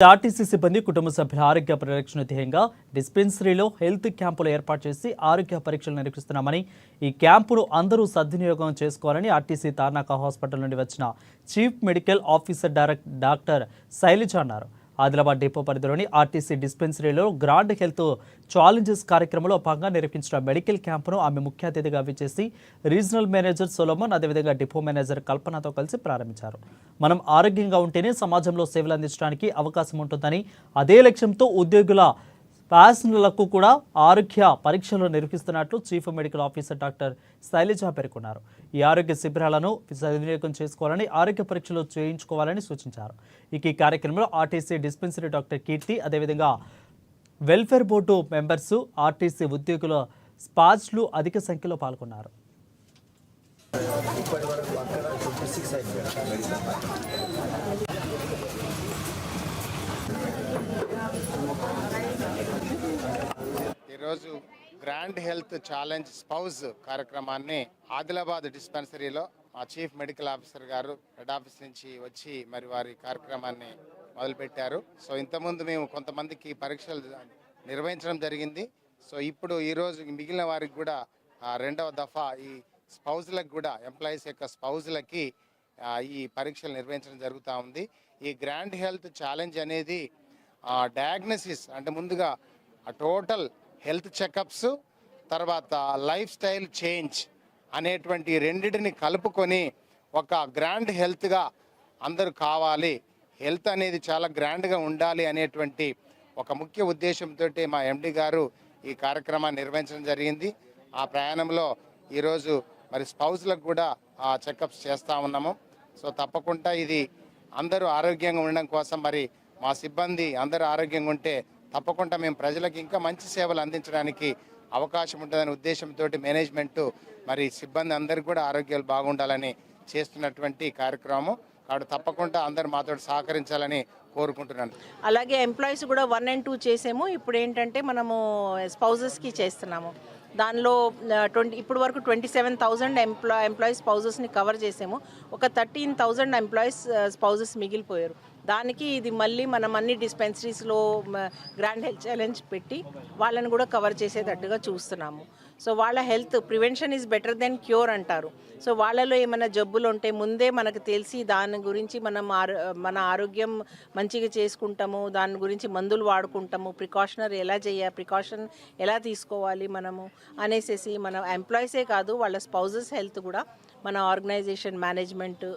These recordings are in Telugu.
ఆర్టీసీ సిబ్బంది కుటుంబ సభ్యుల ఆరోగ్య పరిరక్షణ ధ్యేయంగా డిస్పెన్సరీలో హెల్త్ క్యాంపులు ఏర్పాటు చేసి ఆరోగ్య పరీక్షలు నిర్వహిస్తున్నామని, ఈ క్యాంపును అందరూ సద్వినియోగం చేసుకోవాలని ఆర్టీసీ తార్నాక హాస్పిటల్ నుండి వచ్చిన chief medical officer doctor Shailaja అన్నారు. ఆదిలాబాద్ డిపో పరిధిలోని ఆర్టీసీ డిస్పెన్సరీలో గ్రాండ్ హెల్త్ ఛాలెంజెస్ కార్యక్రమంలో భాగంగా నిర్వహించిన మెడికల్ క్యాంపును ఆమె ముఖ్య అతిథిగా విచ్చేసి రీజనల్ మేనేజర్ సొలొమన్, అదేవిధంగా డిపో మేనేజర్ కల్పనతో కలిసి ప్రారంభించారు. మనం ఆరోగ్యంగా ఉంటేనే సమాజంలో సేవలు అందించడానికి అవకాశం ఉంటుందని, అదే లక్ష్యంతో ఉద్యోగుల ప్యాసింజర్లకు కూడా ఆరోగ్య పరీక్షలు నిర్వహిస్తున్నట్లు chief medical officer doctor Shailaja పేర్కొన్నారు. ఈ ఆరోగ్య శిబిరాలను సద్వినియోగం చేసుకోవాలని, ఆరోగ్య పరీక్షలు చేయించుకోవాలని సూచించారు. ఈ కార్యక్రమంలో ఆర్టీసీ డిస్పెన్సరీ డాక్టర్ కీర్తి, అదేవిధంగా వెల్ఫేర్ బోర్డు మెంబర్స్, ఆర్టీసీ ఉద్యోగుల స్పాచ్లు అధిక సంఖ్యలో పాల్గొన్నారు. ఈరోజు గ్రాండ్ హెల్త్ ఛాలెంజ్ స్పౌజ్ కార్యక్రమాన్ని ఆదిలాబాద్ డిస్పెన్సరీలో మా చీఫ్ మెడికల్ ఆఫీసర్ గారు హెడ్ ఆఫీస్ నుంచి వచ్చి మరి వారి కార్యక్రమాన్ని మొదలుపెట్టారు. సో ఇంతకుముందు మేము కొంతమందికి పరీక్షలు నిర్వహించడం జరిగింది. సో ఇప్పుడు ఈరోజు మిగిలిన వారికి కూడా రెండవ దఫా ఈ స్పౌజులకు కూడా, ఎంప్లాయీస్ యొక్క స్పౌజులకి ఈ పరీక్షలు నిర్వహించడం జరుగుతూ ఉంది. ఈ గ్రాండ్ హెల్త్ ఛాలెంజ్ అనేది డయాగ్నోసిస్ అంటే ముందుగా టోటల్ హెల్త్ చెకప్స్, తర్వాత లైఫ్ స్టైల్ చేంజ్ అనేటువంటి రెండింటిని కలుపుకొని ఒక గ్రాండ్ హెల్త్గా అందరూ కావాలి, హెల్త్ అనేది చాలా గ్రాండ్గా ఉండాలి అనేటువంటి ఒక ముఖ్య ఉద్దేశంతో మా ఎండి గారు ఈ కార్యక్రమాన్ని నిర్వహించడం జరిగింది. ఆ ప్రయాణంలో ఈరోజు మరి స్పౌస్లకు కూడా చెకప్స్ చేస్తూ ఉన్నాము. సో తప్పకుండా ఇది అందరూ ఆరోగ్యంగా ఉండడం కోసం, మరి మా సిబ్బంది అందరూ ఆరోగ్యంగా ఉంటే తప్పకుండా మేము ప్రజలకు ఇంకా మంచి సేవలు అందించడానికి అవకాశం ఉంటుందనే ఉద్దేశంతో మేనేజ్మెంటు మరి సిబ్బంది అందరికీ కూడా ఆరోగ్యాలు బాగుండాలని చేస్తున్నటువంటి కార్యక్రమం. కాబట్టి తప్పకుండా అందరూ మాతో సహకరించాలని కోరుకుంటున్నాను. అలాగే ఎంప్లాయీస్ కూడా 1 and 2 చేసాము. ఇప్పుడు ఏంటంటే మనము స్పౌజెస్కి చేస్తున్నాము. దానిలో ఇప్పుడు వరకు 27,000 ఎంప్లాయీస్ స్పౌజెస్ని కవర్ చేసాము. ఒక 13,000 ఎంప్లాయీస్ స్పౌజెస్ మిగిలిపోయారు. దానికి ఇది మళ్ళీ మనం అన్ని డిస్పెన్సరీస్లో గ్రాండ్ హెల్త్ ఛాలెంజ్ పెట్టి వాళ్ళని కూడా కవర్ చేసేటట్టుగా చూస్తున్నాము. సో వాళ్ళ health prevention is better than cure అంటారు. సో వాళ్ళలో ఏమైనా జబ్బులు ఉంటే ముందే మనకు తెలిసి దాని గురించి మన ఆరోగ్యం మంచిగా చేసుకుంటాము, దాని గురించి మందులు వాడుకుంటాము, ప్రికాషన్ ఎలా తీసుకోవాలి మనము అనేసి మన ఎంప్లాయీసే కాదు వాళ్ళ స్పౌజెస్ హెల్త్ కూడా మన ఆర్గనైజేషన్ మేనేజ్మెంట్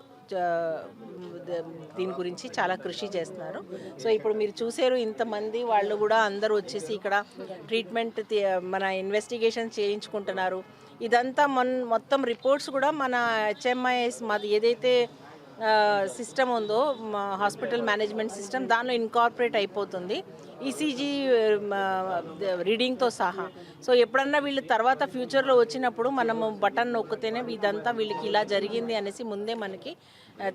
దీని గురించి చాలా కృషి చేస్తున్నారు. సో ఇప్పుడు మీరు చూసారు ఇంతమంది వాళ్ళు కూడా అందరూ వచ్చేసి ఇక్కడ ట్రీట్మెంట్ మన ఇన్వెస్టిగేషన్ చేయించుకుంటున్నారు. ఇదంతా మొత్తం రిపోర్ట్స్ కూడా మన హెచ్ఎంఐఎస్ మాది ఏదైతే సిస్టమ్ ఉందో హాస్పిటల్ మేనేజ్మెంట్ సిస్టమ్, దానిలో ఇన్కార్పొరేట్ అయిపోతుంది ఈసీజీ రీడింగ్తో సహా. సో ఎప్పుడన్నా వీళ్ళు తర్వాత ఫ్యూచర్లో వచ్చినప్పుడు మనము బటన్ నొక్కితేనే ఇదంతా వీళ్ళకి ఇలా జరిగింది అనేసి ముందే మనకి